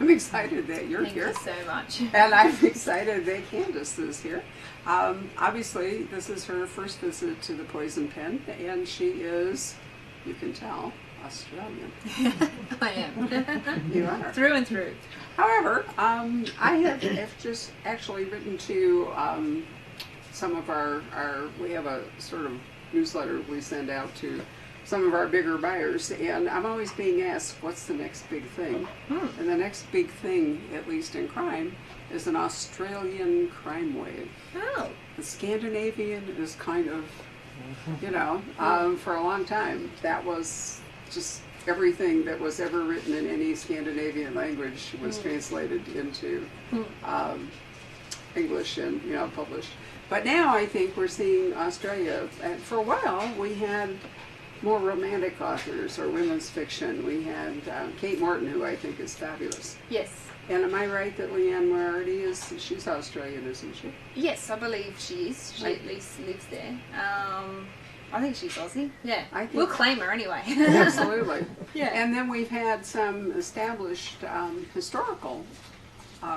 I'm excited that you're here. Thank you so much. And I'm excited that Candice is here. Obviously, this is her first visit to the Poison Pen, and she is, you can tell, Australian. I am. You are. Through and through. However, I have just actually written to some of our, we have a sort of newsletter we send out to some of our bigger buyers, and I'm always being asked, what's the next big thing? And the next big thing, at least in crime, is an Australian crime wave. Oh. The Scandinavian is kind of, you know, for a long time, that was just everything that was ever written in any Scandinavian language was translated into English and, you know, published. But now I think we're seeing Australia, and for a while we had more romantic authors or women's fiction. We had Kate Morton, who I think is fabulous. Yes. And am I right that Leanne Moriarty is, she's Australian, isn't she? Yes, I believe she is. She at least lives there. I think she's Aussie. Yeah. We'll claim her anyway. Absolutely. Yeah. And then we've had some established historical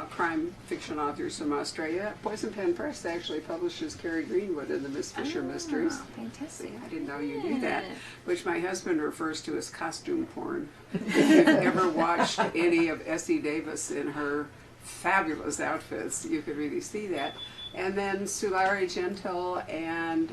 crime fiction authors from Australia. Poison Pen Press actually publishes Carrie Greenwood in the Miss Fisher Mysteries. Fantastic. I didn't know you knew that, which my husband refers to as costume porn. If you've ever watched any of Essie Davis in her fabulous outfits, you could really see that. And then Sulari Gentle, and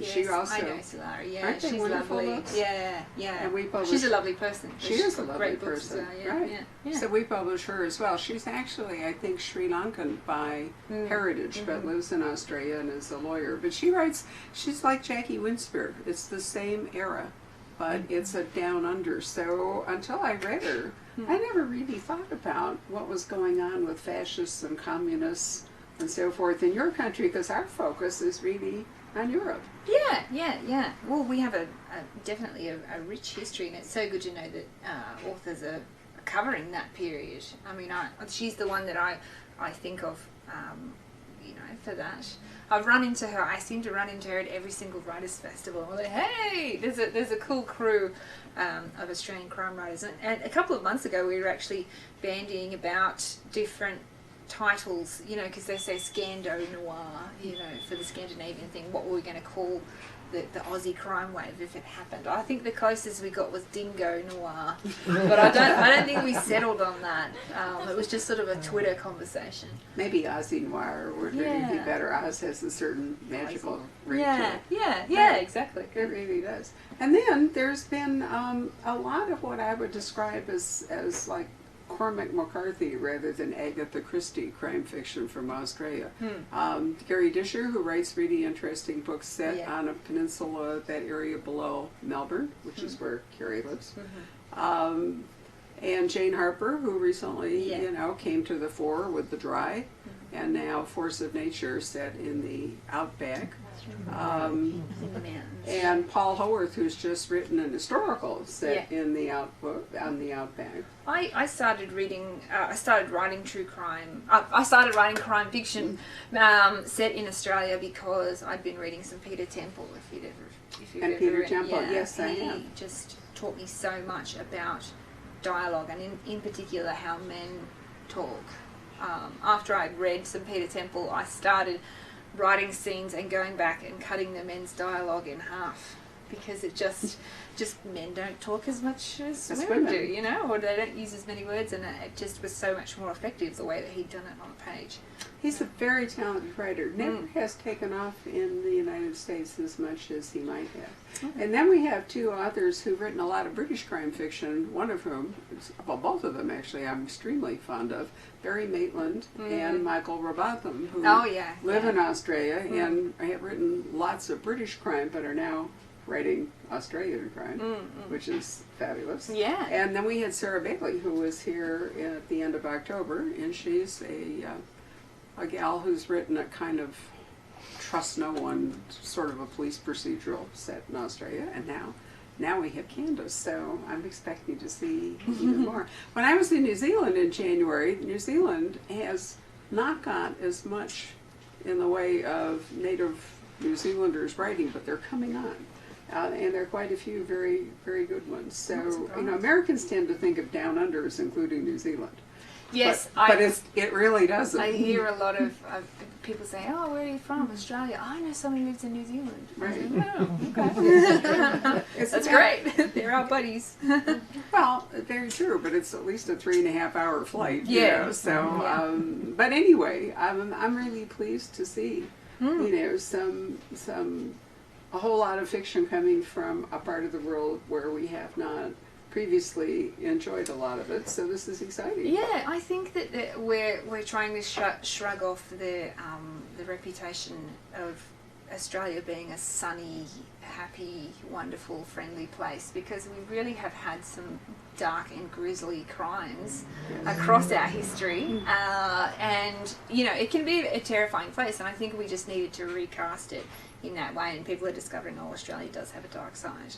she also... I know Sulari, yeah. Aren't they She's wonderful lovely. books? Yeah, yeah. And we publish, she's a lovely person. She She's is a got lovely great books person, as well, yeah, right? yeah, yeah. So we publish her as well. She's actually, I think, Sri Lankan by heritage, but lives in Australia and is a lawyer. But she writes, she's like Jackie Winspear. It's the same era, but it's a down under. So until I read her, I never really thought about what was going on with fascists and communists and so forth in your country, because our focus is really on Europe. Yeah, yeah, yeah. Well, we have definitely a rich history, and it's so good to know that authors are covering that period. I mean, she's the one that I think of, you know, for that. I've run into her. I seem to run into her at every single writers' festival. I'm like, hey, there's a cool crew of Australian crime writers. And a couple of months ago, we were actually bandying about different titles, you know, because they say Scando Noir, you know, for the Scandinavian thing. What were we going to call the Aussie crime wave if it happened? I think the closest we got was Dingo Noir, but I don't think we settled on that. It was just sort of a Twitter conversation. Maybe Aussie Noir would really be better. Oz has a certain magical ring to it. Yeah, exactly. It really does. And then there's been a lot of what I would describe as like Cormac McCarthy rather than Agatha Christie crime fiction from Australia. Gary Disher, who writes really interesting books set on a peninsula, that area below Melbourne, which is where Carrie lives. And Jane Harper, who recently, you know, came to the fore with The Dry, and now Force of Nature set in the outback. And Paul Howarth, who's just written an historical set in the outback. I started reading. I started writing true crime. I started writing crime fiction set in Australia because I'd been reading some Peter Temple. If you've ever Peter read, Temple, yes, I have. He just taught me so much about dialogue, and in particular how men talk. After I'd read some Peter Temple, I started writing scenes and going back and cutting the men's dialogue in half, because it just men don't talk as much as women do, you know, or they don't use as many words, and it just was so much more effective the way that he'd done it on a page. He's a very talented writer. Never has taken off in the United States as much as he might have. And then we have two authors who've written a lot of British crime fiction, one of whom, well, both of them actually, I'm extremely fond of, Barry Maitland and Michael Robotham, who live in Australia and have written lots of British crime, but are now writing Australian crime, which is fabulous. Yeah. And then we had Sarah Bailey, who was here at the end of October, and she's a gal who's written a kind of trust no one, sort of a police procedural set in Australia, and now we have Candice, so I'm expecting to see even more. When I was in New Zealand in January, New Zealand has not got as much in the way of native New Zealanders writing, but they're coming on. And there are quite a few very, very good ones. So, you know, Americans tend to think of down under as including New Zealand. Yes, but it really doesn't. I hear a lot of people say, "Oh, where are you from? Australia." "Oh, I know someone who lives in New Zealand." Right. Oh, okay. That's great. They're our buddies. Well, very true, but it's at least a 3.5 hour flight. Yeah. You know, so, but anyway, I'm really pleased to see, you know, a whole lot of fiction coming from a part of the world where we have not previously enjoyed a lot of it. So this is exciting. Yeah, I think that we're trying to shrug off the reputation of Australia being a sunny, happy, wonderful, friendly place, because we really have had some dark and grisly crimes across our history, and you know, it can be a terrifying place, and I think we just needed to recast it in that way, and people are discovering, oh, Australia does have a dark side.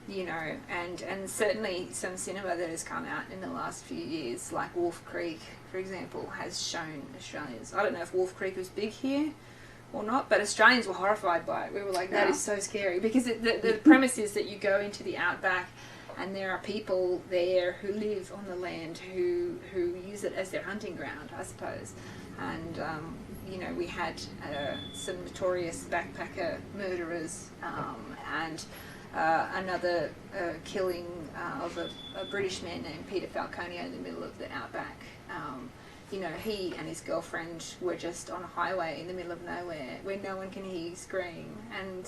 You know, and certainly some cinema that has come out in the last few years, like Wolf Creek, for example, has shown Australians. I don't know if Wolf Creek was big here or not, but Australians were horrified by it. We were like, that is so scary, because the premise is that you go into the outback and there are people there who live on the land who use it as their hunting ground, I suppose. And you know, we had some notorious backpacker murderers, and another killing of a British man named Peter Falconio in the middle of the outback. You know, he and his girlfriend were just on a highway in the middle of nowhere where no one can hear you scream, and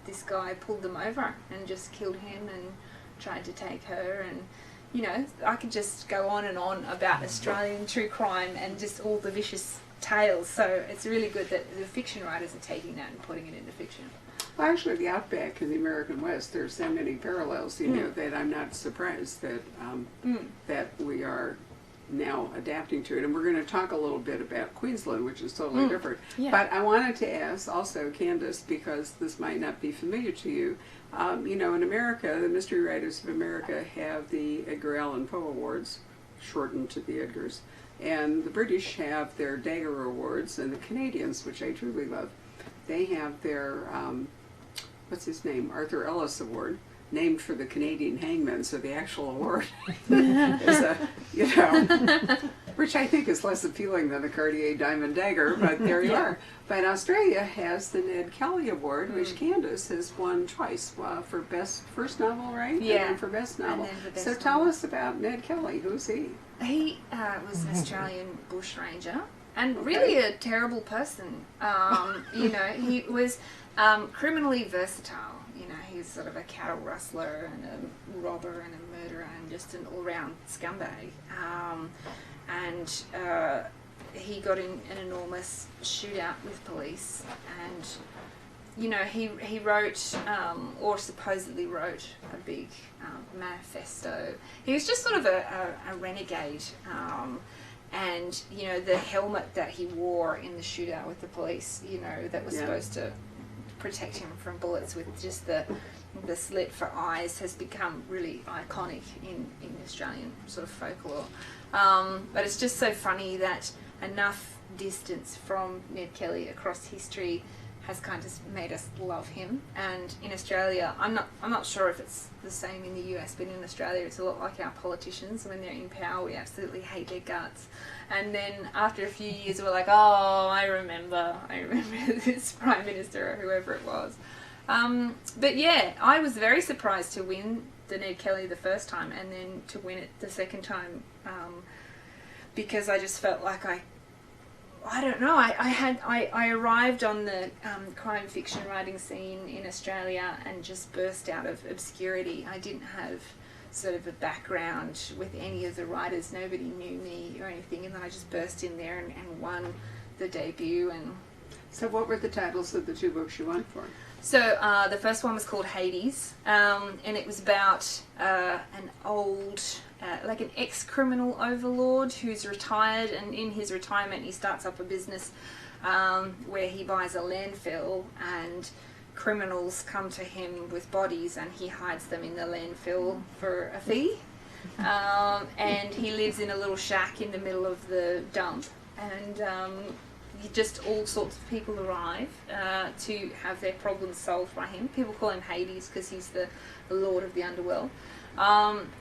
this guy pulled them over and just killed him and tried to take her. And you know, I could just go on and on about Australian true crime and just all the vicious tales. So it's really good that the fiction writers are taking that and putting it into fiction. Well, actually, the outback in the American West, there's so many parallels, you know, that I'm not surprised that that we are now adapting to it. And we're going to talk a little bit about Queensland, which is totally different. Yeah. But I wanted to ask also, Candice, because this might not be familiar to you, you know, in America, the Mystery Writers of America have the Edgar Allan Poe Awards, shortened to the Edgars, and the British have their Dagger Awards, and the Canadians, which I truly love, they have their, what's his name, Arthur Ellis Award, named for the Canadian hangman, so the actual award is a, you know, which I think is less appealing than the Cartier Diamond Dagger, but there you are. But Australia has the Ned Kelly Award, which Candice has won twice, for best first novel, right? Yeah. And then for best novel. And then for best so tell us about Ned Kelly. Who's he? He was an Australian bushranger, and really a terrible person. You know, he was criminally versatile. You know, he's sort of a cattle rustler and a robber and a murderer and just an all-round scumbag. And he got in an enormous shootout with police, and you know, he wrote, or supposedly wrote, a big manifesto. He was just sort of a renegade. And, you know, the helmet that he wore in the shootout with the police, you know, that was supposed to protect him from bullets with just the slit for eyes, has become really iconic in Australian sort of folklore. But it's just so funny that enough distance from Ned Kelly across history has kind of made us love him. And in Australia, I'm not sure if it's the same in the US, but in Australia it's a lot like our politicians. When they're in power, we absolutely hate their guts. And then after a few years, we're like, oh, I remember this Prime Minister or whoever it was. But yeah, I was very surprised to win the Ned Kelly the first time, and then to win it the second time, because I just felt like I don't know. I arrived on the crime fiction writing scene in Australia and just burst out of obscurity. I didn't have sort of a background with any of the writers. Nobody knew me or anything, and then I just burst in there and won the debut. And so what were the titles of the two books you won for? So the first one was called Hades, and it was about an old, like an ex-criminal overlord who's retired, and in his retirement he starts up a business where he buys a landfill, and criminals come to him with bodies and he hides them in the landfill for a fee. And he lives in a little shack in the middle of the dump, and just all sorts of people arrive to have their problems solved by him. People call him Hades because he's the lord of the underworld.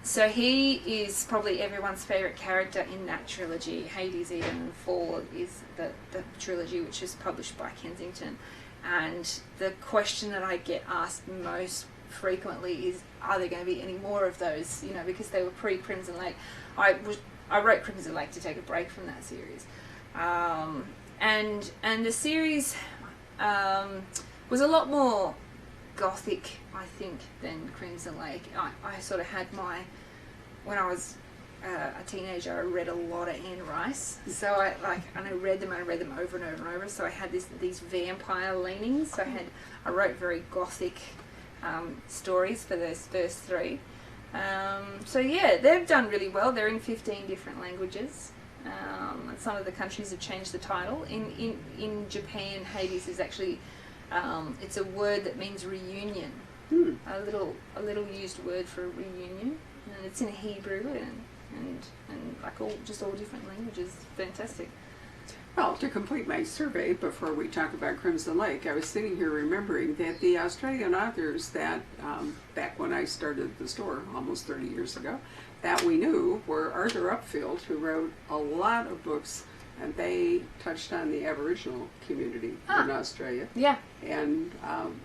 So he is probably everyone's favourite character in that trilogy. Hades, Eden and Fall is the trilogy which is published by Kensington. And the question that I get asked most frequently is, are there going to be any more of those? You know, because they were pre-Crimson Lake. I wrote Crimson Lake to take a break from that series. And the series was a lot more gothic, I think, than Crimson Lake. I sort of had when I was a teenager, I read a lot of Anne Rice, so I read them over and over and over. So I had these vampire leanings. So I wrote very gothic stories for those first three. So yeah, they've done really well. They're in 15 different languages. And some of the countries have changed the title. In Japan, Hades is actually it's a word that means reunion. A little used word for reunion, and it's in Hebrew and like all different languages. Fantastic. Well, to complete my survey before we talk about Crimson Lake, I was sitting here remembering that the Australian authors that, back when I started the store almost 30 years ago, that we knew were Arthur Upfield, who wrote a lot of books, and they touched on the Aboriginal community in Australia. Yeah. And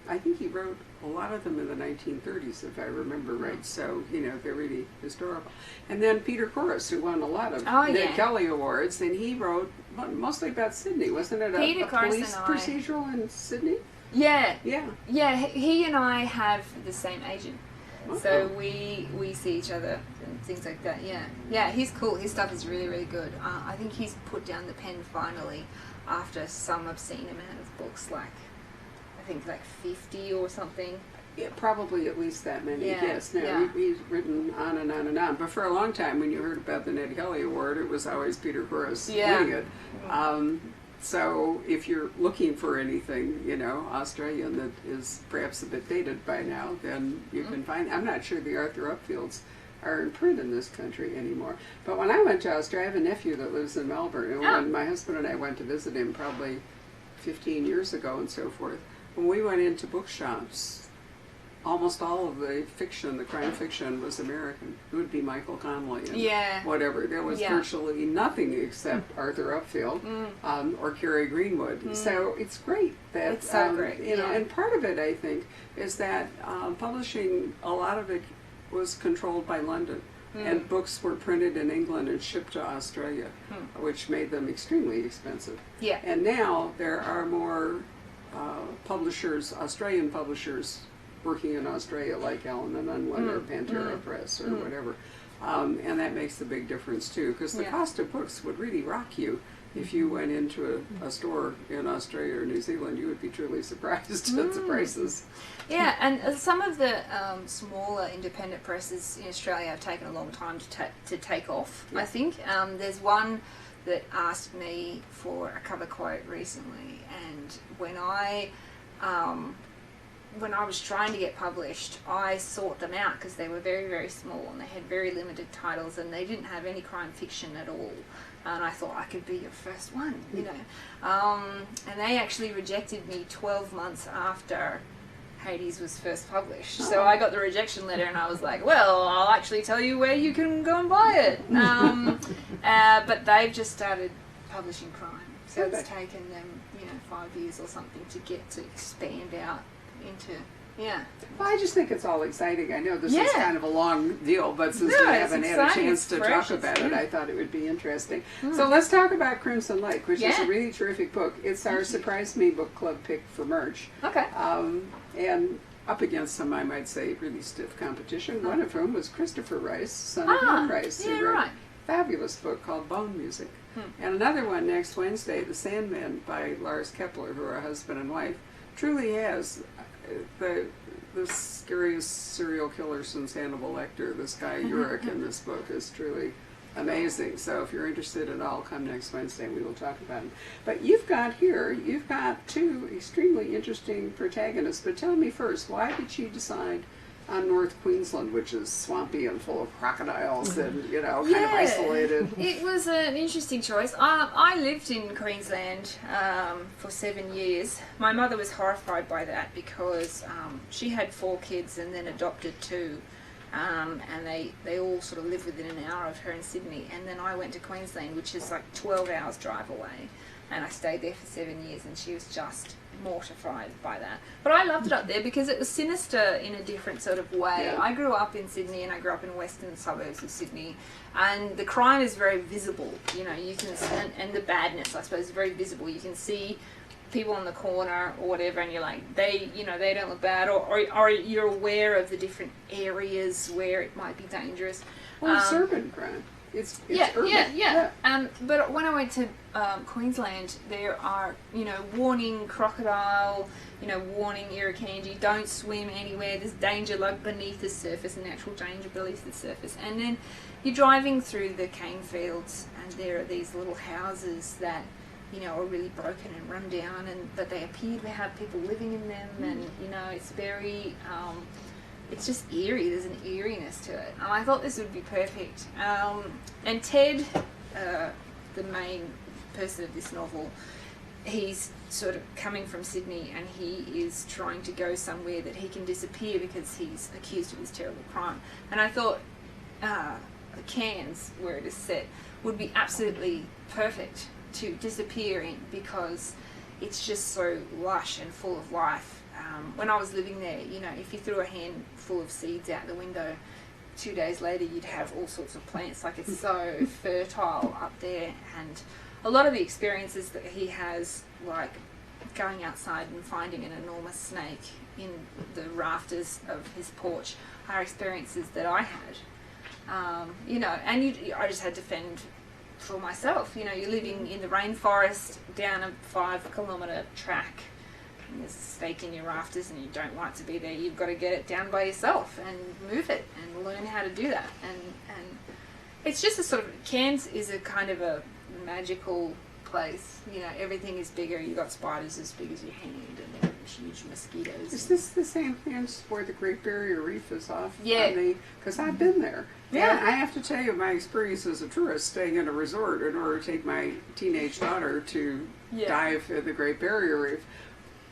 I think he wrote a lot of them in the 1930s, if I remember right. So, you know, they're really historical. And then Peter Corus, who won a lot of Ned Kelly Awards, and he wrote mostly about Sydney. Wasn't it a police procedural in Sydney? Yeah. Yeah. Yeah, he and I have the same agent. Oh. So we see each other and things like that. Yeah, he's cool. His stuff is really, really good. I think he's put down the pen finally after some obscene amount of books, like I think like 50 or something. Yeah, probably at least that many. Yeah, Yes. No, he's written on and on and on. But for a long time, when you heard about the Ned Kelly Award, it was always Peter Corus winning it. So if you're looking for anything, you know, Australian that is perhaps a bit dated by now, then you can find. I'm not sure the Arthur Upfields are in print in this country anymore. But when I went to Australia, I have a nephew that lives in Melbourne, and when my husband and I went to visit him probably 15 years ago and so forth, when we went into bookshops, almost all of the fiction, the crime fiction, was American. It would be Michael Connelly and whatever. There was virtually nothing except Arthur Upfield or Carrie Greenwood. So it's great that it's so great. You know, and part of it, I think, is that publishing, a lot of it was controlled by London. And books were printed in England and shipped to Australia, which made them extremely expensive. Yeah. And now there are more publishers, Australian publishers, working in Australia, like Allen and Unwin or Pantera Press or whatever, and that makes a big difference too, because the cost of books would really rock you if you went into a store in Australia or New Zealand. You would be truly surprised at the prices. Yeah, and some of the smaller independent presses in Australia have taken a long time to take off. I think there's one that asked me for a cover quote recently, and when I was trying to get published, I sought them out because they were very, very small and they had very limited titles and they didn't have any crime fiction at all. And I thought I could be your first one, you know. And they actually rejected me 12 months after Hades was first published. So I got the rejection letter and I was like, well, I'll actually tell you where you can go and buy it. But they've just started publishing crime. So it's taken them, 5 years or something to get to expand out into, Well, I just think it's all exciting. I know this is kind of a long deal, but since we haven't had a chance to talk about it, I thought it would be interesting. So let's talk about Crimson Lake, which is a really terrific book. It's our Surprise Me Book Club pick for March. Okay. And up against some, I might say, really stiff competition, one of whom was Christopher Rice, son of Anne Rice, who wrote a fabulous book called Bone Music. And another one next Wednesday, The Sandman by Lars Kepler, who are husband and wife, truly has the scariest serial killer since Hannibal Lecter. This guy Uric in this book is truly amazing. So if you're interested at all, come next Wednesday and we will talk about him. But you've got two extremely interesting protagonists. But tell me first, why did you decide on North Queensland, which is swampy and full of crocodiles and, kind of isolated? It was an interesting choice. I lived in Queensland for 7 years. My mother was horrified by that because she had 4 kids and then adopted 2. and they all sort of live within an hour of her in Sydney. And then I went to Queensland, which is like 12 hours drive away, and I stayed there for 7 years, and she was just mortified by that. But I loved it up there because it was sinister in a different sort of way. Yeah. I grew up in Sydney, and I grew up in western suburbs of Sydney, and the crime is very visible. You know, you can, and the badness, I suppose, is very visible. You can see people on the corner or whatever, and you're like, they don't look bad, or you're aware of the different areas where it might be dangerous. Well, it's urban crime. It's urban. Yeah. But when I went to Queensland, there are, warning crocodile, warning irukandji, don't swim anywhere, there's danger like beneath the surface, natural danger beneath the surface. And then you're driving through the cane fields, and there are these little houses that, are really broken and run down, but they appear to have people living in them, and, it's very... it's just eerie. There's an eeriness to it. And I thought this would be perfect. And Ted, the main person of this novel, he's sort of coming from Sydney, and he is trying to go somewhere that he can disappear because he's accused of this terrible crime. And I thought Cairns, where it is set, would be absolutely perfect to disappear in because it's just so lush and full of life. When I was living there, if you threw a handful of seeds out the window, 2 days later you'd have all sorts of plants. Like, it's so fertile up there. And a lot of the experiences that he has, like going outside and finding an enormous snake in the rafters of his porch, are experiences that I had. And I just had to fend for myself. You're living in the rainforest down a 5-kilometre track. And there's a snake in your rafters, and you don't want it to be there. You've got to get it down by yourself and move it and learn how to do that. And it's just a sort of... Cairns is a kind of a magical place. Everything is bigger. You've got spiders as big as your hand, and there are huge mosquitoes. Is this the same place where the Great Barrier Reef is off? Yeah. Because I've been there. Yeah. And I have to tell you, my experience as a tourist staying in a resort in order to take my teenage daughter to dive in the Great Barrier Reef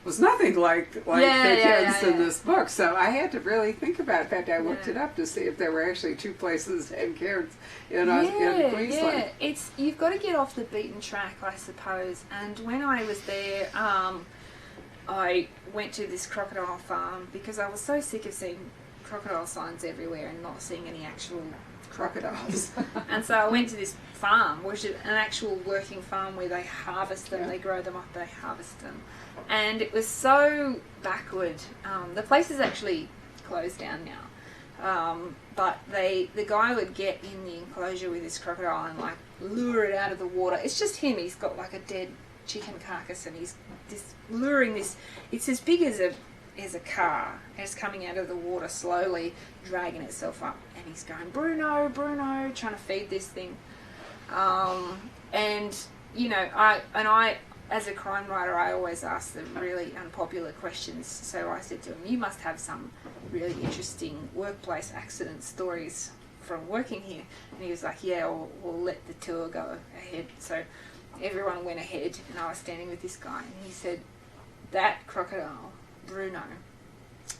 was nothing like the kids in this book. So I had to really think about it. In fact, I looked it up to see if there were actually 2 places in Cairns in Queensland. Yeah, you've got to get off the beaten track, I suppose. And when I was there, I went to this crocodile farm because I was so sick of seeing crocodile signs everywhere and not seeing any actual crocodiles. And so I went to this farm, which is an actual working farm where they harvest them, they grow them up, they harvest them. And it was so backward. The place is actually closed down now. But the guy would get in the enclosure with this crocodile and like lure it out of the water. It's just him. He's got like a dead chicken carcass, and he's luring this. It's as big as a car. It's coming out of the water slowly, dragging itself up, and he's going, Bruno, Bruno, trying to feed this thing. I as a crime writer, I always ask the really unpopular questions. So I said to him, you must have some really interesting workplace accident stories from working here. And he was like, yeah, we'll let the tour go ahead. So everyone went ahead, and I was standing with this guy, and he said, that crocodile, Bruno,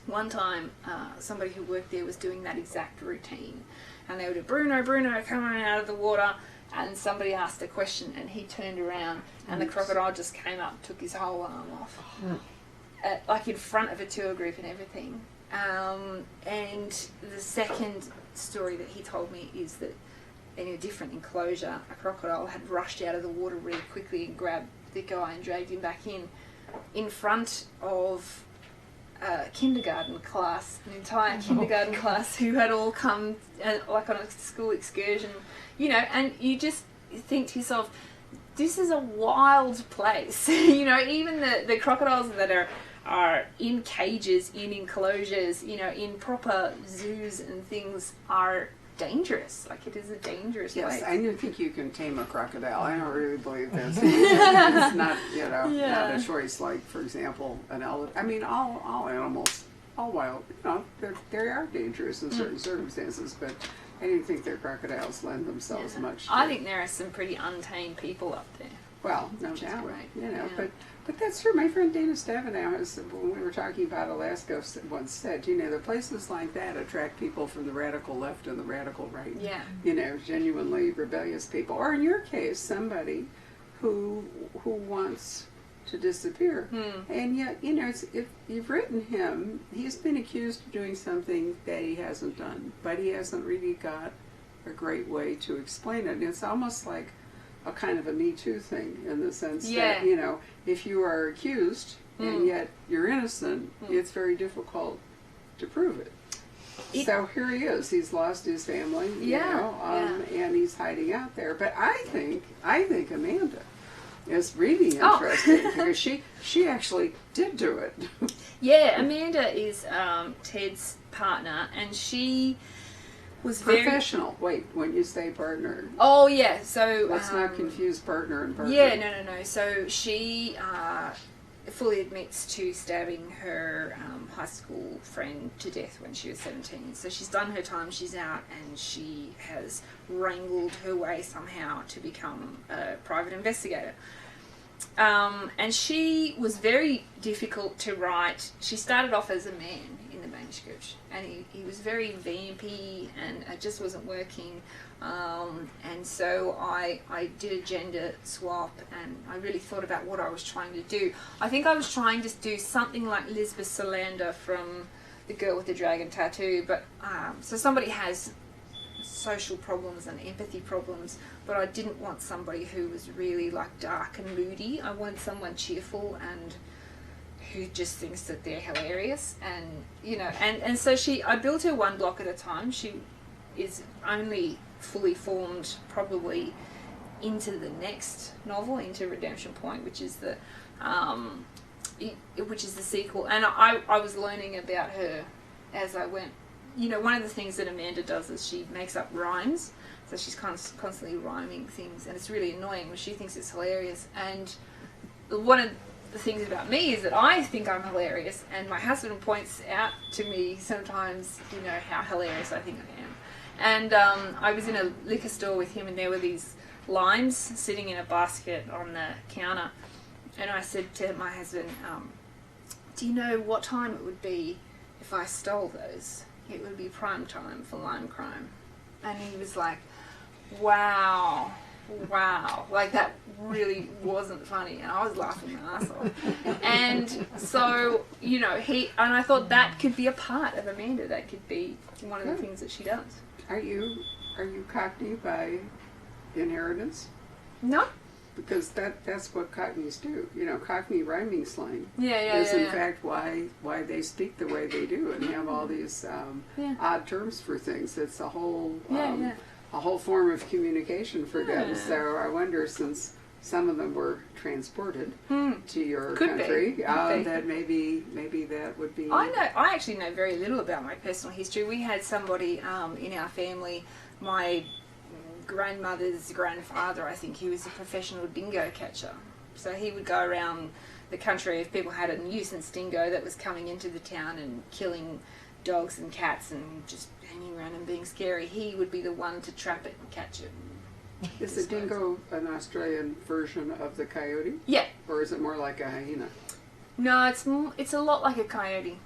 one time somebody who worked there was doing that exact routine. And they would do, Bruno, Bruno, coming out of the water. And somebody asked a question, and he turned around, and the crocodile just came up and took his whole arm off. Like in front of a tour group and everything. And the second story that he told me is that in a different enclosure, a crocodile had rushed out of the water really quickly and grabbed the guy and dragged him back in front of a kindergarten class, an entire kindergarten class who had all come like on a school excursion, and you just think to yourself, this is a wild place. Even the crocodiles that are in cages, in enclosures, in proper zoos and things are dangerous. Like, it is a dangerous place. Yes, I do think you can tame a crocodile. I don't really believe this. It's not, not a choice like, for example, an elephant. I mean, all animals, all wild, they are dangerous in certain circumstances, but I don't think their crocodiles lend themselves much. I think there are some pretty untamed people up there. Well, no which is doubt, great. you know, Yeah. but that's true. My friend Dana Stabenow, when we were talking about Alaska, once said, you know, the places like that attract people from the radical left and the radical right. Yeah. You know, genuinely rebellious people, or in your case, somebody who wants to disappear. And yet, you know, if you've written him, he's been accused of doing something that he hasn't done, but he hasn't really got a great way to explain it. And it's almost like a kind of a Me Too thing, in the sense that, you know, if you are accused and yet you're innocent, it's very difficult to prove it. So here he is. He's lost his family, you know, and he's hiding out there. But I think Amanda is really interesting because she actually did do it. Yeah, Amanda is Ted's partner, and she was Professional. Wait, when you say partner, Oh yeah, so let's not confuse partner and partner. Yeah, no. So she fully admits to stabbing her high school friend to death when she was 17. So she's done her time, she's out, and she has wrangled her way somehow to become a private investigator. And she was very difficult to write. She started off as a man in the manuscript, and he was very vampy, and it just wasn't working. And so I did a gender swap, and I really thought about what I was trying to do. I think I was trying to do something like Lisbeth Salander from The Girl with the Dragon Tattoo, but so somebody has social problems and empathy problems, but I didn't want somebody who was really like dark and moody. I wanted someone cheerful and who just thinks that they're hilarious, and you know, and so I built her one block at a time. She is only fully formed probably into the next novel, into Redemption Point, which is the sequel. And I was learning about her as I went. You know, one of the things that Amanda does is she makes up rhymes, so she's constantly rhyming things, and it's really annoying when she thinks it's hilarious. And one of the things about me is that I think I'm hilarious, and my husband points out to me sometimes, you know, how hilarious I think I am. And I was in a liquor store with him, and there were these limes sitting in a basket on the counter, and I said to my husband, do you know what time it would be if I stole those? It would be prime time for lime crime. And he was like, wow, like that really wasn't funny. And I was laughing my ass off. And so, you know, and I thought that could be a part of Amanda. That could be one of the things that she does. Are you Cockney by inheritance? No. Because that's what Cockneys do. You know, Cockney rhyming slang is in fact why they speak the way they do and have all these odd terms for things. It's a whole a whole form of communication for them. So I wonder, since some of them were transported to your country, that maybe that would be. I actually know very little about my personal history. We had somebody in our family, my grandmother's grandfather, I think he was a professional dingo catcher. So he would go around the country if people had a nuisance dingo that was coming into the town and killing dogs and cats and just hanging around and being scary. He would be the one to trap it and catch it. Is the dingo an Australian version of the coyote? Yeah. Or is it more like a hyena? No, it's a lot like a coyote.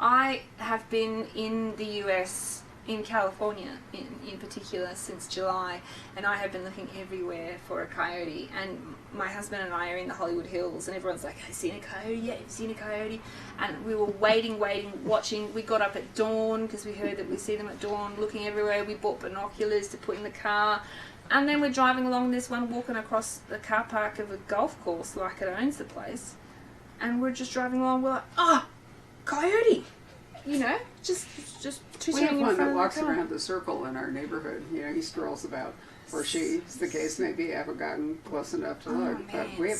I have been in the US, in California in particular, since July, and I have been looking everywhere for a coyote. And my husband and I are in the Hollywood Hills, and everyone's like, "Have you seen a coyote yet? Have you seen a coyote?" And we were waiting, watching. We got up at dawn because we heard that we see them at dawn, looking everywhere. We bought binoculars to put in the car, and then we're driving along. This one walking across the car park of a golf course, like it owns the place, and we're just driving along. We're like, "Oh, coyote!" You know, just we have one that walks car. around the circle in our neighborhood. You know, he strolls about, or she, as the case may be, haven't gotten close enough to look. Man, But we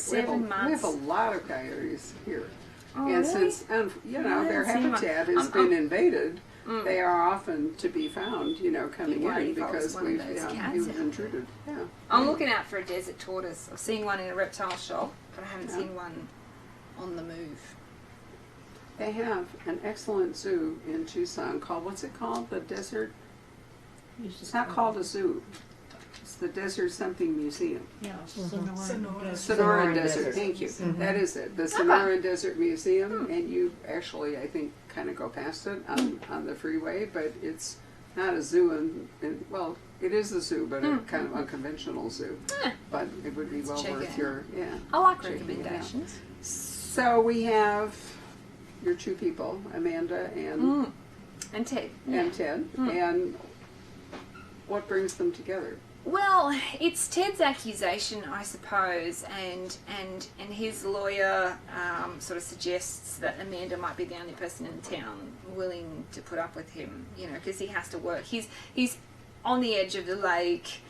have a lot of coyotes here. Oh, And really? since, you know, their habitat has been invaded, they are often to be found, you know, coming in because we've intruded. Yeah. I'm looking out for a desert tortoise. I've seen one in a reptile shop, but I haven't seen one on the move. They have an excellent zoo in Tucson called, what's it called? The Desert? It's not called a zoo. It's the Desert Something Museum. Yeah, Sonoran Sonoran Desert. Desert, thank you. Mhm. That is it, the Sonoran Desert Museum, and you actually, I think, kind of go past it on the freeway, but it's not a zoo, and well, it is a zoo, but a kind of unconventional zoo. But it would be well check worth it your, I like checking it out. recommendations. So we have your two people, Amanda and And Ted, and what brings them together? Well, it's Ted's accusation, I suppose, and his lawyer sort of suggests that Amanda might be the only person in town willing to put up with him, you know, because he has to work. He's on the edge of the lake,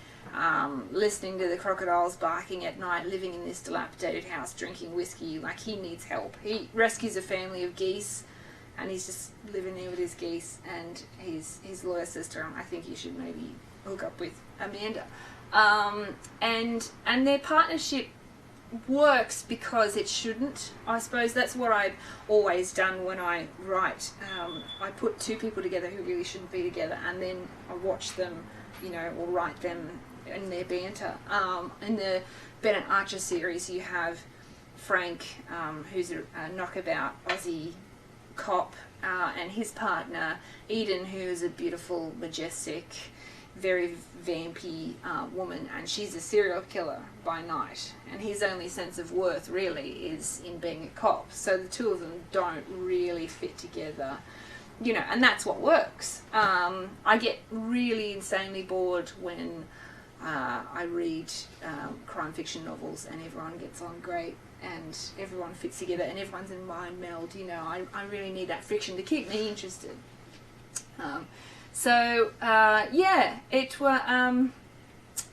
listening to the crocodiles barking at night, living in this dilapidated house, drinking whiskey. Like, he needs help. He rescues a family of geese, and he's just living there with his geese, and his lawyer says to him, I think you should maybe hook up with Amanda. And their partnership works because it shouldn't. I suppose that's what I've always done when I write. I put two people together who really shouldn't be together, and then I watch them, you know, or write them in their banter. In the Bennett Archer series, you have Frank, who's a knockabout Aussie cop, and his partner Eden, who is a beautiful, majestic, very vampy woman, and she's a serial killer by night, and his only sense of worth really is in being a cop. So the two of them don't really fit together, you know, and that's what works. I get really insanely bored when I read crime fiction novels and everyone gets on great and everyone fits together and everyone's in mind meld, you know. I really need that friction to keep me interested.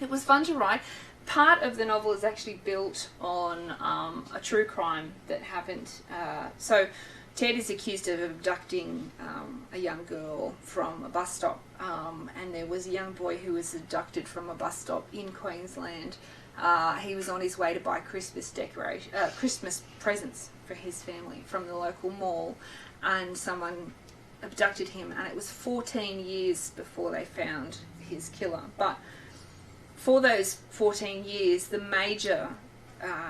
It was fun to write. Part of the novel is actually built on a true crime that happened. So Ted is accused of abducting a young girl from a bus stop, and there was a young boy who was abducted from a bus stop in Queensland. He was on his way to buy Christmas presents for his family from the local mall, and someone abducted him, and it was 14 years before they found his killer. But for those 14 years, the major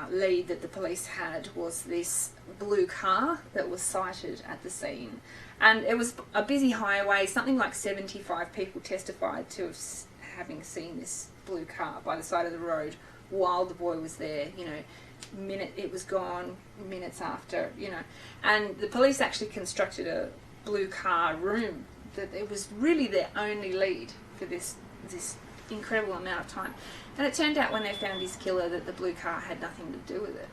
lead that the police had was this blue car that was sighted at the scene. And it was a busy highway. Something like 75 people testified to having seen this blue car by the side of the road while the boy was there, you know. It was gone minutes after, you know. And the police actually constructed a blue car room that it was really their only lead for this incredible amount of time. And it turned out when they found his killer that the blue car had nothing to do with it.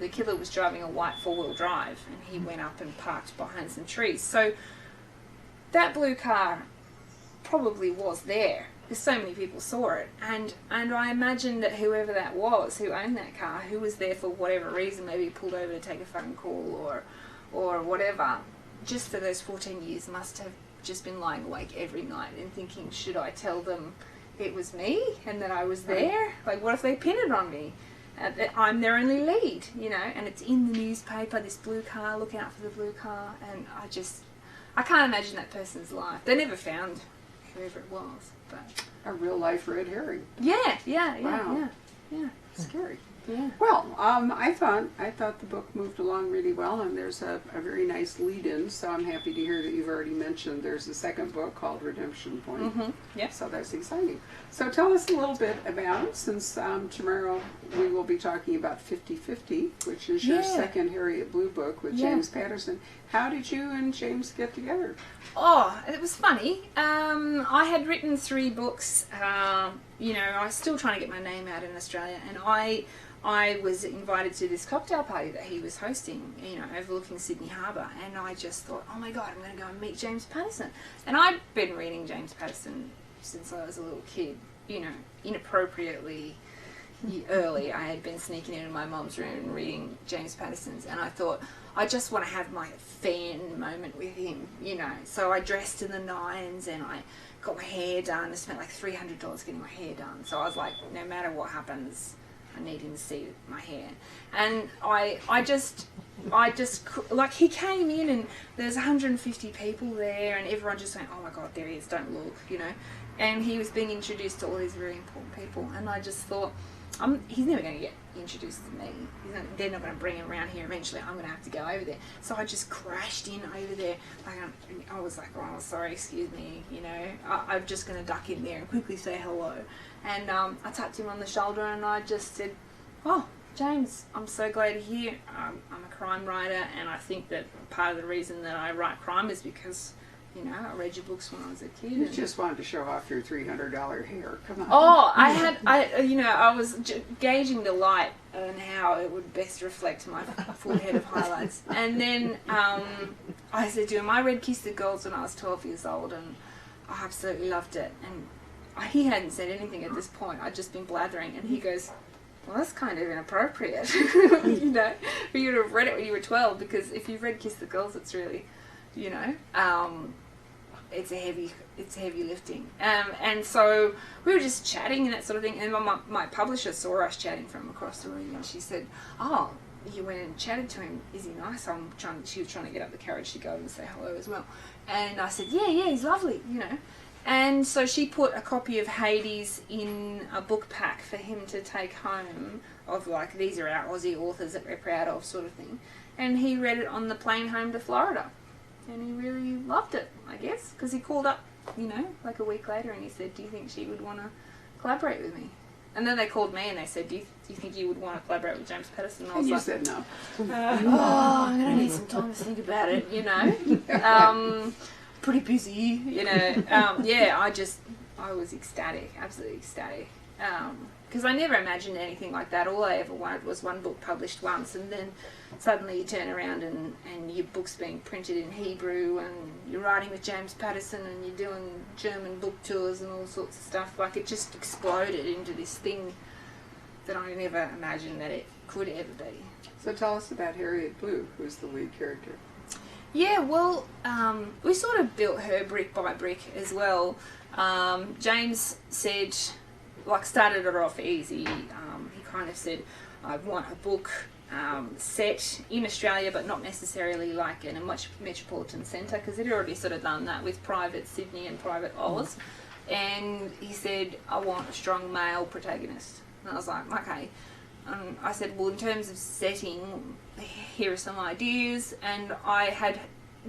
The killer was driving a white four-wheel drive, and he went up and parked behind some trees. So that blue car probably was there because so many people saw it, and I imagine that whoever that was who owned that car, who was there for whatever reason, maybe pulled over to take a phone call or whatever, just for those 14 years must have just been lying awake every night and thinking, should I tell them it was me and that I was there? Like, what if they pin it on me? That I'm their only lead, you know, and it's in the newspaper, this blue car, look out for the blue car, and I can't imagine that person's life. They never found whoever it was, but... A real life red herring. Yeah, Wow. yeah. Scary. Yeah. Well, I thought the book moved along really well, and there's a very nice lead-in, so I'm happy to hear that you've already mentioned there's a second book called Redemption Point. Mm-hmm. Yep. So that's exciting. So tell us a little bit about it, since tomorrow we will be talking about 50/50, which is your second Harriet Blue book with James Patterson. How did you and James get together? Oh, it was funny. I had written 3 books. You know, I was still trying to get my name out in Australia, and I was invited to this cocktail party that he was hosting, you know, overlooking Sydney Harbour, and I just thought, oh my God, I'm going to go and meet James Patterson. And I'd been reading James Patterson since I was a little kid, you know, inappropriately early. I had been sneaking into my mom's room and reading James Patterson's, and I thought, I just want to have my fan moment with him, you know. So I dressed in the nines and I got my hair done. I spent like $300 getting my hair done. So I was like, no matter what happens, I need him to see my hair. And I just, like, he came in and there's 150 people there and everyone just saying, oh my God, there he is, don't look, you know. And he was being introduced to all these very important people. And I just thought, he's never going to get introduced to me. They're not going to bring him around here. Eventually, I'm going to have to go over there. So I just crashed in over there. Like, I was like, oh, sorry, excuse me. You know, I'm just going to duck in there and quickly say hello. And I tapped him on the shoulder and I just said, oh, James, I'm so glad you're here. I'm a crime writer, and I think that part of the reason that I write crime is because, you know, I read your books when I was a kid. You just wanted to show off your $300 hair. Come on. Oh, I was gauging the light and how it would best reflect my full head of highlights. And then I said to him, I read Kiss the Girls when I was 12 years old, and I absolutely loved it. And he hadn't said anything at this point. I'd just been blathering, and he goes, well, that's kind of inappropriate, you know, for you to have read it when you were 12, because if you've read Kiss the Girls, it's really, you know, it's heavy lifting. And so we were just chatting and that sort of thing, and my publisher saw us chatting from across the room, and she said, oh, you went and chatted to him, is he nice? She was trying to get up the courage to go and say hello as well. And I said, yeah, he's lovely, you know. And so she put a copy of Hades in a book pack for him to take home, of like, these are our Aussie authors that we're proud of, sort of thing. And he read it on the plane home to Florida. And he really loved it, I guess, because he called up, you know, like a week later, and he said, do you think she would want to collaborate with me? And then they called me and they said, do you think you would want to collaborate with James Patterson? And I was And you like, said no. oh, I'm going to need some time to think about it, you know. Pretty busy, you know. I was ecstatic, absolutely ecstatic. Because I never imagined anything like that. All I ever wanted was one book published once, and then suddenly you turn around and your book's being printed in Hebrew, and you're writing with James Patterson, and you're doing German book tours and all sorts of stuff. Like, it just exploded into this thing that I never imagined that it could ever be. So tell us about Harriet Blue, who's the lead character. Yeah, well, we sort of built her brick by brick as well. James said, like, started it off easy. He kind of said, I want a book set in Australia, but not necessarily like in a much metropolitan centre, because he'd already sort of done that with Private Sydney and Private Oz. And he said, I want a strong male protagonist. And I was like, okay. I said, well, in terms of setting, here are some ideas. And I had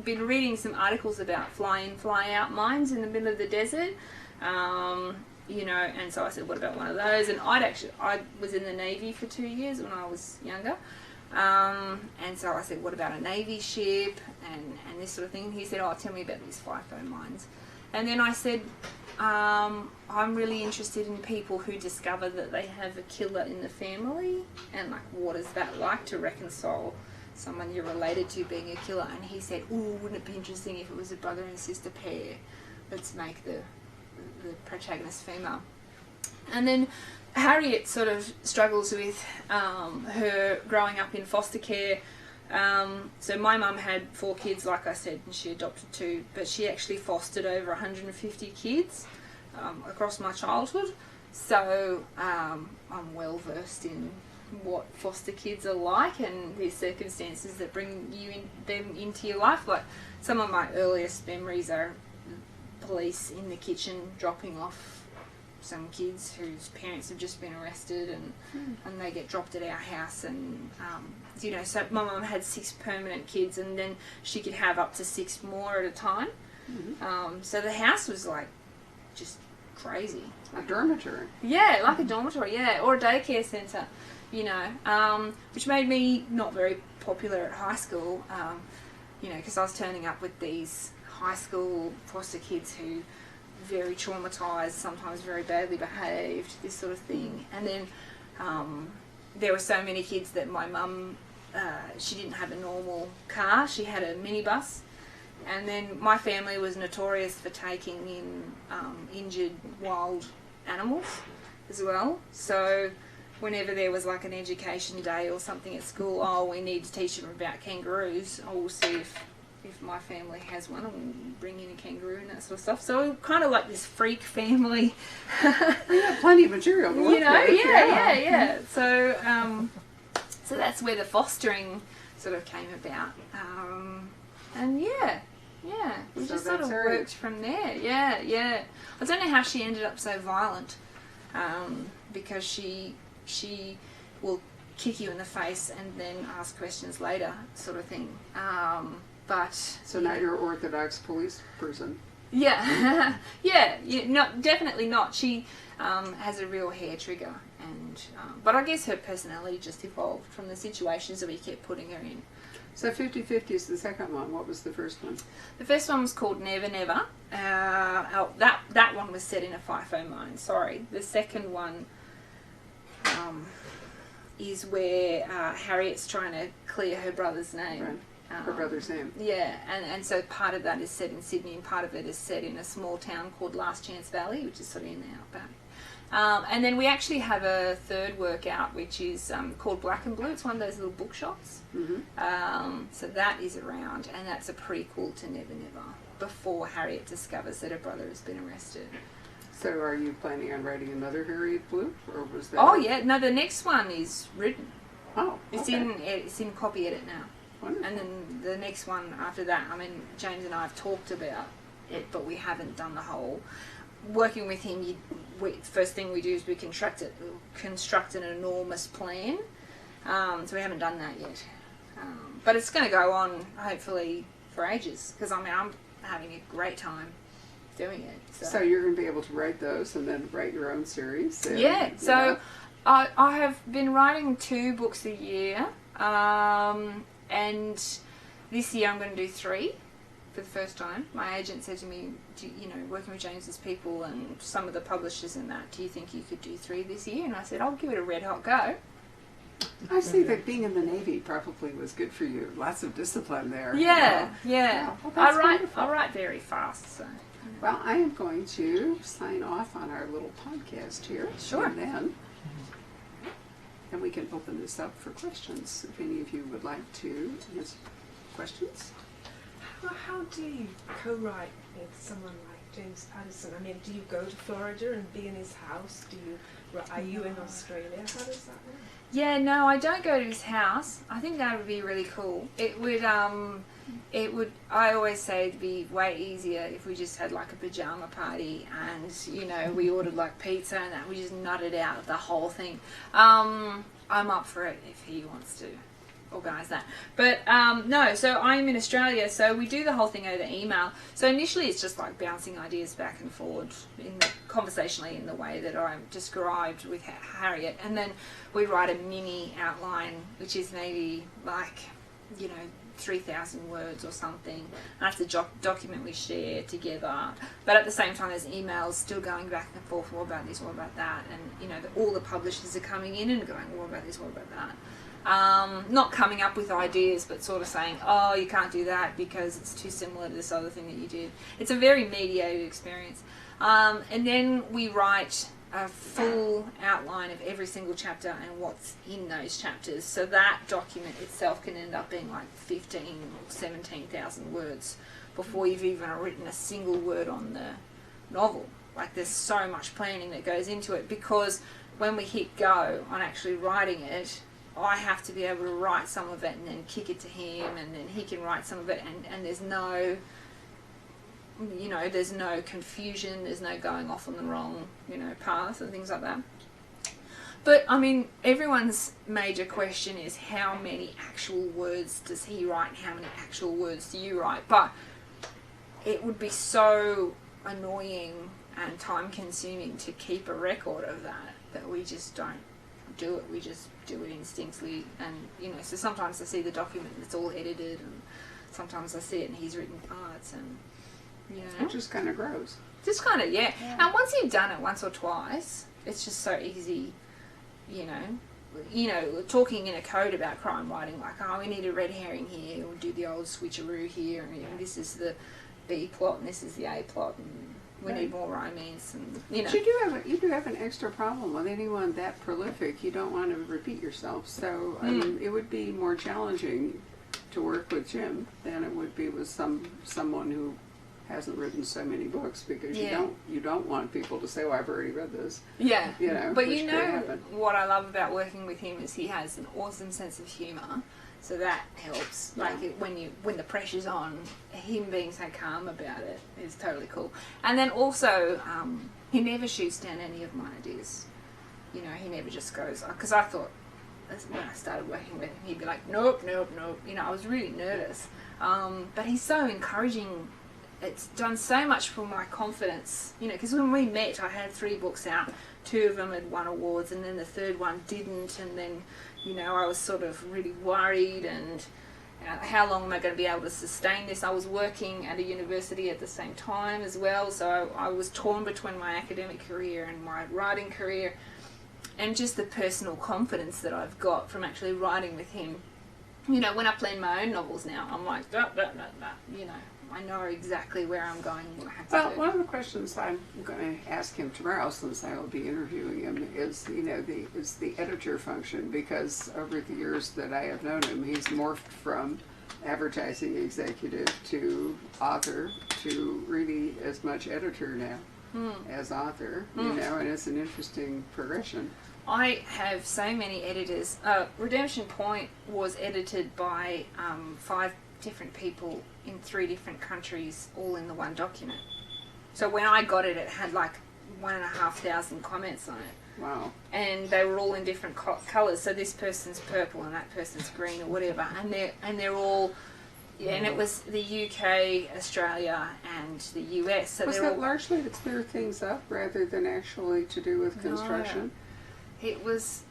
been reading some articles about fly-in, fly-out mines in the middle of the desert. You know, and so I said, what about one of those? And I was in the Navy for 2 years when I was younger. And so I said, what about a Navy ship and this sort of thing? And he said, oh, tell me about these FIFO mines. And then I said, I'm really interested in people who discover that they have a killer in the family, and like, what is that like to reconcile someone you're related to being a killer? And he said, ooh, wouldn't it be interesting if it was a brother and sister pair? Let's make the protagonist female. And then Harriet sort of struggles with her growing up in foster care. So my mum had 4 kids, like I said, and she adopted 2, but she actually fostered over 150 kids across my childhood. So I'm well versed in what foster kids are like and the circumstances that bring them into your life. Like, some of my earliest memories are police in the kitchen dropping off some kids whose parents have just been arrested, and they get dropped at our house, and you know, so my mum had 6 permanent kids, and then she could have up to 6 more at a time. So the house was like just crazy. A dormitory. Yeah, like a dormitory, yeah, or a daycare centre, you know, which made me not very popular at high school, you know, because I was turning up with these high school foster kids who very traumatised, sometimes very badly behaved, this sort of thing. And then there were so many kids that my mum, she didn't have a normal car, she had a minibus. And then my family was notorious for taking in injured wild animals as well. So whenever there was like an education day or something at school, oh, we need to teach them about kangaroos, oh, we'll see if if my family has one, I'll bring in a kangaroo and that sort of stuff. So we're kind of like this freak family. We have plenty of material to work You know, with. yeah. So that's where the fostering sort of came about. And we So just sort of that's her. worked from there. Yeah. I don't know how she ended up so violent, because she will kick you in the face and then ask questions later, sort of thing. But So now you're an Orthodox police person. yeah, not definitely not. She has a real hair trigger, and but I guess her personality just evolved from the situations that we kept putting her in. So 50-50 is the second one. What was the first one? The first one was called Never Never. That one was set in a FIFO mine. Sorry. The second one is where Harriet's trying to clear her brother's name. Right. Her brother's name. Yeah, and so part of that is set in Sydney, and part of it is set in a small town called Last Chance Valley, which is sort of in the outback. And then we actually have a third workout, which is called Black and Blue. It's one of those little bookshops. Mm-hmm. So that is around, and that's a prequel to Never Never, before Harriet discovers that her brother has been arrested. So are you planning on writing another Harriet Blue, or was that? Oh yeah, no, the next one is written. Oh, okay. It's in copy edit now. Wonderful. And then the next one after that, I mean, James and I have talked about it, but we haven't done the whole. Working with him, first thing we do is we construct an enormous plan. So we haven't done that yet. But it's going to go on, hopefully, for ages, because I mean, I'm having a great time doing it. So you're going to be able to write those and then write your own series? And, yeah, so you know. I have been writing 2 books a year. And this year I'm going to do 3 for the first time. My agent said to me, working with James's people and some of the publishers and that, do you think you could do 3 this year? And I said, I'll give it a red hot go. I see that being in the Navy probably was good for you. Lots of discipline there. Yeah. Well, that's wonderful. I write very fast, so. Well, I am going to sign off on our little podcast here. Sure. And then we can open this up for questions, if any of you would like to answer questions. How do you co-write with someone like James Patterson? I mean, do you go to Florida and be in his house? Are you in Australia? How does that work? Yeah, no, I don't go to his house. I think that would be really cool. It would, I always say it'd be way easier if we just had like a pajama party and, we ordered like pizza and that, we just nutted out the whole thing. I'm up for it if he wants to organise that. But, no, so I'm in Australia, so we do the whole thing over email. So initially it's just like bouncing ideas back and forward conversationally in the way that I described with Harriet. And then we write a mini outline, which is maybe like, 3,000 words or something. And that's the document we share together. But at the same time, there's emails still going back and forth, what about this, what about that? And, all the publishers are coming in and going, what about this, what about that? Not coming up with ideas, but sort of saying, oh, you can't do that because it's too similar to this other thing that you did. It's a very mediated experience. And then we write a full outline of every single chapter and what's in those chapters. So that document itself can end up being like 15 or 17,000 words before you've even written a single word on the novel. Like there's so much planning that goes into it, because when we hit go on actually writing it, I have to be able to write some of it and then kick it to him, and then he can write some of it, and there's no, there's no confusion, there's no going off on the wrong, path and things like that. But, I mean, everyone's major question is how many actual words does he write, how many actual words do you write? But it would be so annoying and time consuming to keep a record of that we just don't do it. We just do it instinctively, and so sometimes I see the document and it's all edited, and sometimes I see it and he's written parts, and It just kind of grows. just kind of yeah. And once you've done it once or twice, it's just so easy, talking in a code about crime writing, like, oh, we need a red herring here, we'll do the old switcheroo here, and this is the B plot and this is the A plot, and we need more romance, and But you do have an extra problem with anyone that prolific. You don't want to repeat yourself, so I mean, it would be more challenging to work with Jim than it would be with someone who hasn't written so many books, because you don't want people to say, "Oh, I've already read this." Yeah. You know, but which you could know happen. what I love about working with him is he has an awesome sense of humour, so that helps. Yeah. Like when the pressure's on, him being so calm about it is totally cool. And then also, he never shoots down any of my ideas. You know, he never just goes, because I thought when I started working with him, he'd be like, nope, nope, nope. You know, I was really nervous. But he's so encouraging. It's done so much for my confidence, you know, because when we met, I had 3 books out. 2 of them had won awards, and then the 3rd one didn't, and then, you know, I was sort of really worried, and how long am I going to be able to sustain this? I was working at a university at the same time as well, so I was torn between my academic career and my writing career, and just the personal confidence that I've got from actually writing with him. You know, when I plan my own novels now, I'm like, you know, I know exactly where I'm going and what I have to Well, do. one of the questions I'm going to ask him tomorrow, since I will be interviewing him, is, you know, the editor function, because over the years that I have known him, he's morphed from advertising executive to author to really as much editor now as author, you know, and it's an interesting progression. I have so many editors. Redemption Point was edited by 5 different people in 3 different countries, all in the one document. So when I got it, it had like 1,500 comments on it. Wow. And they were all in different colours. So this person's purple and that person's green or whatever. And they're all, and it was the UK, Australia, and the US. So Was they're that all largely to clear things up rather than actually to do with construction? It was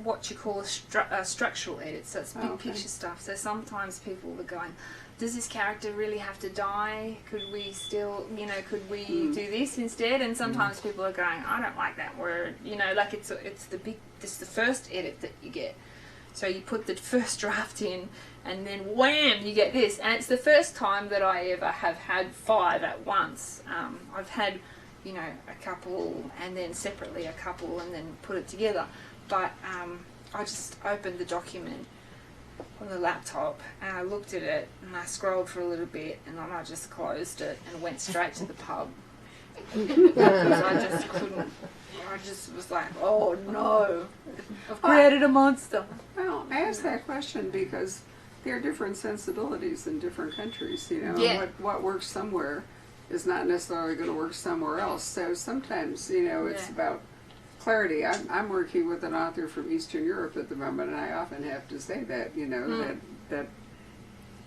what you call a structural edit, so it's big picture stuff. So sometimes people were going, does this character really have to die? Could we still, you know, could we do this instead? And sometimes people are going, I don't like that word, you know, like it's the first edit that you get. So you put the first draft in, and then wham, you get this. And it's the first time that I ever have had 5 at once. I've had, you know, a couple, and then separately a couple, and then put it together. But I just opened the document on the laptop, and I looked at it, and I scrolled for a little bit, and then I just closed it and went straight to the pub. Because I just couldn't. I just was like, oh no, I've created a monster. Well, I asked that question because there are different sensibilities in different countries, you know. Yeah. What works somewhere is not necessarily going to work somewhere else. So sometimes, you know, it's about clarity. I'm working with an author from Eastern Europe at the moment, and I often have to say that, you know, that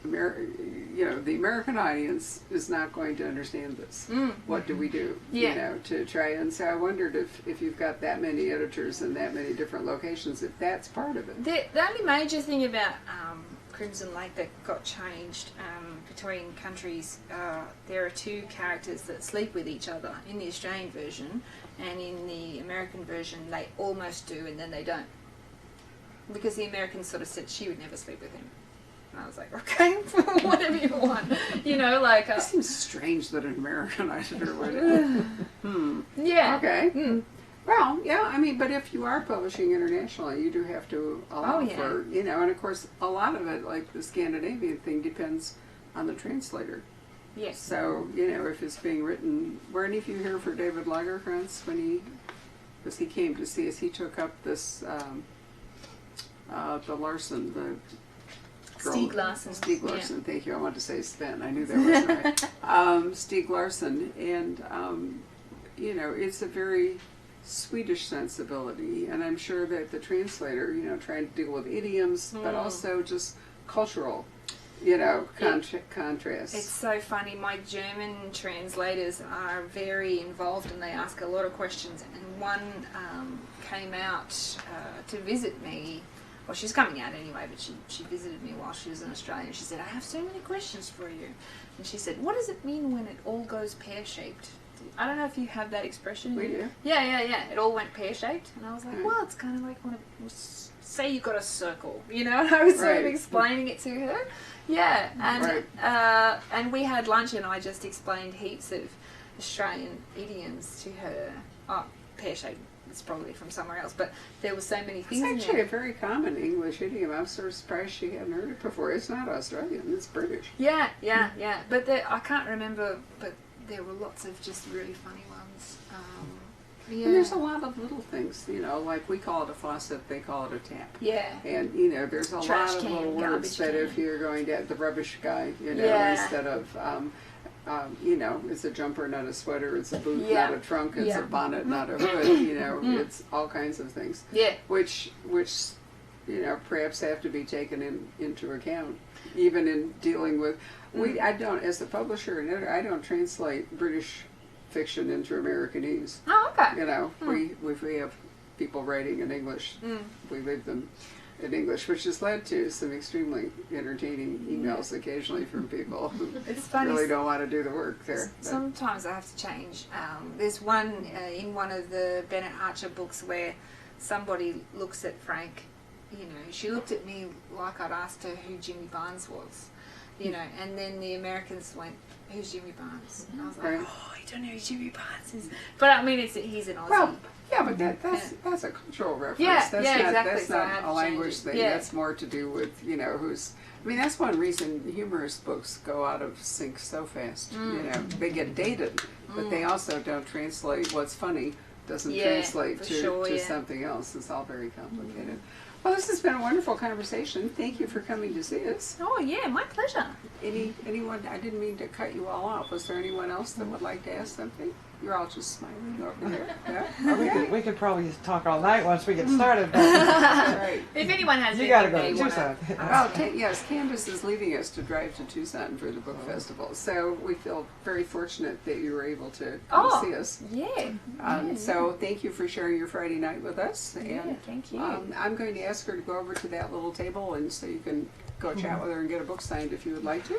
the American audience is not going to understand this. What do we do? Yeah. You know, to try. And so I wondered if you've got that many editors in that many different locations, if that's part of it. The only major thing about Crimson Lake that got changed between countries, there are 2 characters that sleep with each other in the Australian version, and in the American version they almost do, and then they don't. Because the Americans sort of said she would never sleep with him. And I was like, okay, whatever you want. You know, like... It seems strange that an American editor would... Yeah. Okay. Well, yeah, I mean, but if you are publishing internationally, you do have to allow for, you know, and of course, a lot of it, like the Scandinavian thing, depends on the translator. Yes. So, you know, if it's being written, were any of you here for David Lagerkrantz because he came to see us, he took up this, the Larson, the girl. Stieg Larsson. Stieg Larsson, thank you. I wanted to say Sven. I knew that wasn't right. Stieg Larsson, and, you know, it's a very Swedish sensibility, and I'm sure that the translator, you know, trying to deal with idioms, but also just cultural, you know, contrasts. It's so funny. My German translators are very involved, and they ask a lot of questions. And one came out to visit me. Well, she's coming out anyway, but she visited me while she was in Australia. And she said, I have so many questions for you. And she said, what does it mean when it all goes pear-shaped? I don't know if you have that expression. We do. Yeah. It all went pear-shaped. And I was like, well, it's kind of like when say you've got a circle, you know? And I was sort of explaining it to her. Yeah, and and we had lunch, and I just explained heaps of Australian idioms to her. Oh, pear-shaped, it's probably from somewhere else, but there were so many It's things in actually there. a very common English idiom. I'm sort of surprised she hadn't heard it before. It's not Australian, it's British. Yeah. But I can't remember, but there were lots of just really funny ones. Yeah. And there's a lot of little things, like we call it a faucet, they call it a tap. Yeah. And, there's a Trash lot of can, little words garbage that can. if you're going to the rubbish guy, Yeah. instead of, it's a jumper, not a sweater, it's a boot, Yeah. not a trunk, it's Yeah. a bonnet, not a hood, it's all kinds of things. Yeah. Which perhaps have to be taken into account, even in dealing with, I don't, as a publisher and editor, I don't translate British fiction into Americanese. Oh, okay. If we have people writing in English, we leave them in English, which has led to some extremely entertaining emails occasionally from people who It's funny. really don't want to do the work there. But Sometimes I have to change. There's one in one of the Bennett Archer books where somebody looks at Frank, she looked at me like I'd asked her who Jimmy Barnes was, and then the Americans went, who's Jimmy Barnes? And I was like, Right. oh, I don't know who Jimmy Barnes is. But I mean, he's an Aussie. Well, yeah, but that's a cultural reference. Yeah, that's yeah, not, exactly. That's So I not had a to language change it. thing. Yeah. That's more to do with, who's... I mean, that's one reason humorous books go out of sync so fast. They get dated, but they also don't translate what's funny, doesn't translate for to sure, something else. It's all very complicated. Well, this has been a wonderful conversation. Thank you for coming to see us. Oh, yeah, my pleasure. Anyone, I didn't mean to cut you all off. Was there anyone else that would like to ask something? You're all just smiling over there. Yeah? We could probably just talk all night once we get started. But Right. If anyone has you anything got to go they to wanna Tucson. Well, yes, Candice is leaving us to drive to Tucson for the book festival. So we feel very fortunate that you were able to come see us. Yeah. So thank you for sharing your Friday night with us. Yeah, And thank you. I'm going to ask her to go over to that little table, and so you can go chat with her and get a book signed if you would like to.